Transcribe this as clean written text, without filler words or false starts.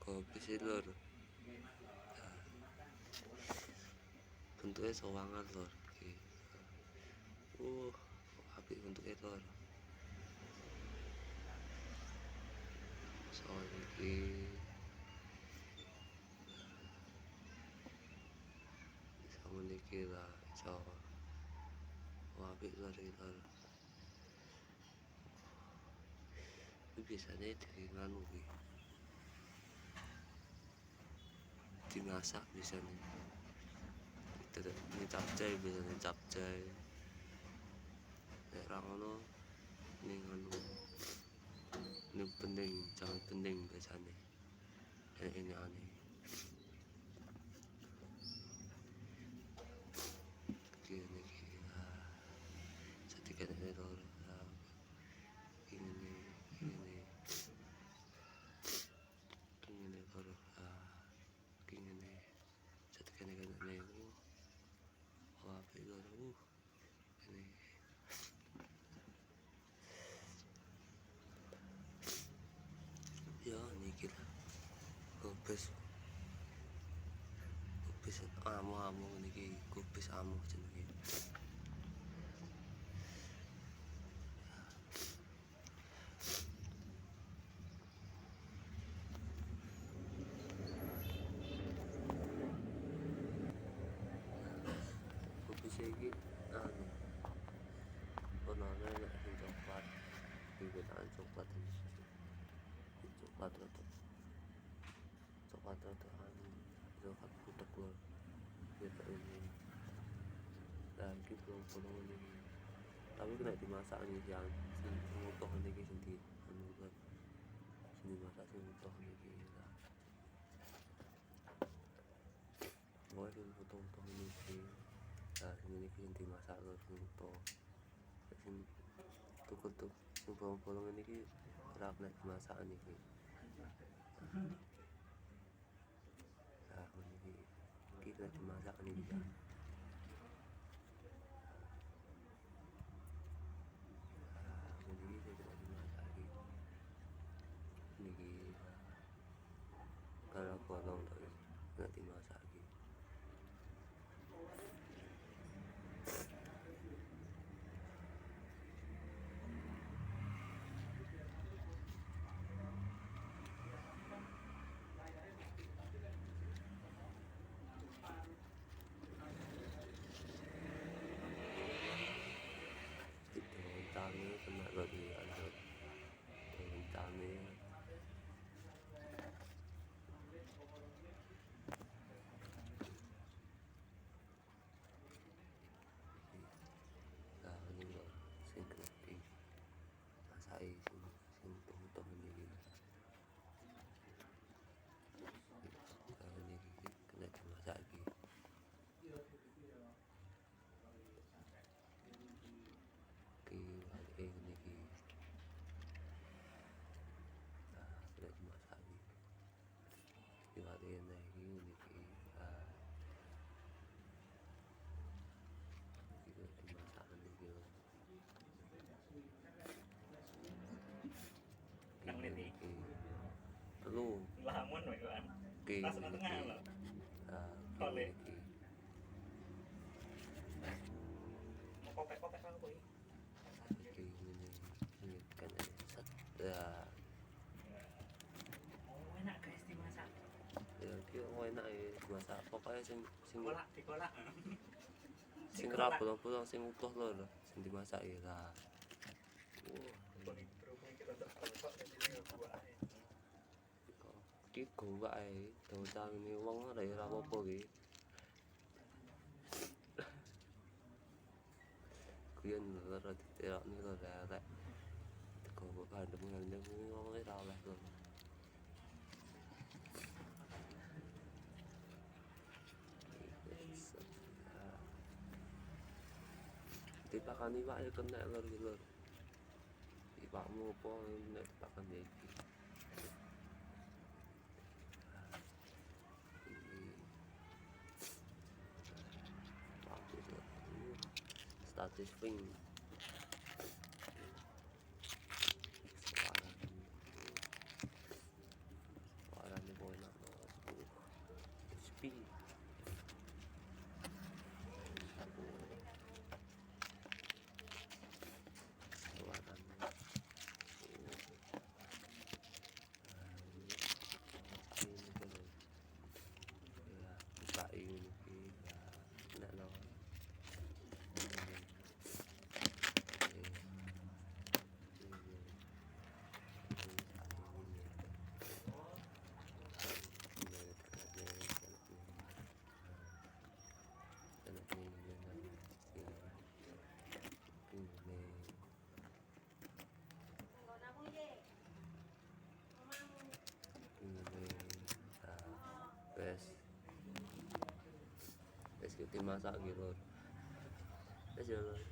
kopi sih lur. Bentuknya sawangan lur iki. Apik bentuknya lur. Soal iki sama niki lah iso. Apik lur iki lur. Ini biasanya dari nganu iki. Dimasak biasanya. Ini capcay biasanya capcay. Nek ra ngono ning anu. Ini penting, jangan penting biasanya. Ini aneh. Gini gila. Sedikit error. Ini baru gini sedikit nih. Apa itu ini ya ini kita kubis amu ini kubis amu jenenge. Kubis iki warnanya nek coklat, pinggiran coklat ini. Coklat coklat butek lho. Gitu ini. Lagi belum ini. Tapi kena dimasak nih yang ngutuh niki sing anu kan. Sing dimasak sing ngutuh niki lah. Mau sing ngutuh niki. Nah, ini sing dimasak lho sing ngutuh. Sing tuku sing bolong-bolong niki ora kena dimasak niki. Nah, niki kena dimasak niki ya. Niki kalau bolong tuh nggak dimasak lagi. Daun tami kena lagi anjot. Daun tami sing kena masai sing tuh ini kena dimasak lagi. Ini kena dimasak lagi. Diwakin lagi ini dimasak lagi. Nang liti. Perlu. Lamun wae kan. Pas tengah lho. Oleh. Mau kopek-kopek kan kuwi. Ini kan set. Ya. Oh, enak guys dimasak. Ya ki enak ya dimasak. Pokoknya sing dikolak. Sing ra bolong-bolong sing utuh lho sing dimasak ya lah. Ki gowak ae, dawuh ini wong ora apa-apa ki. Kuyen lho diterokne lho lek. Teko bandem wong ora oleh lho. Dipakani wae kena lur iki lur. Iwakmu apa nek dipakan iki. Status swing. Suara ini boleh masak gitu. Wis ya.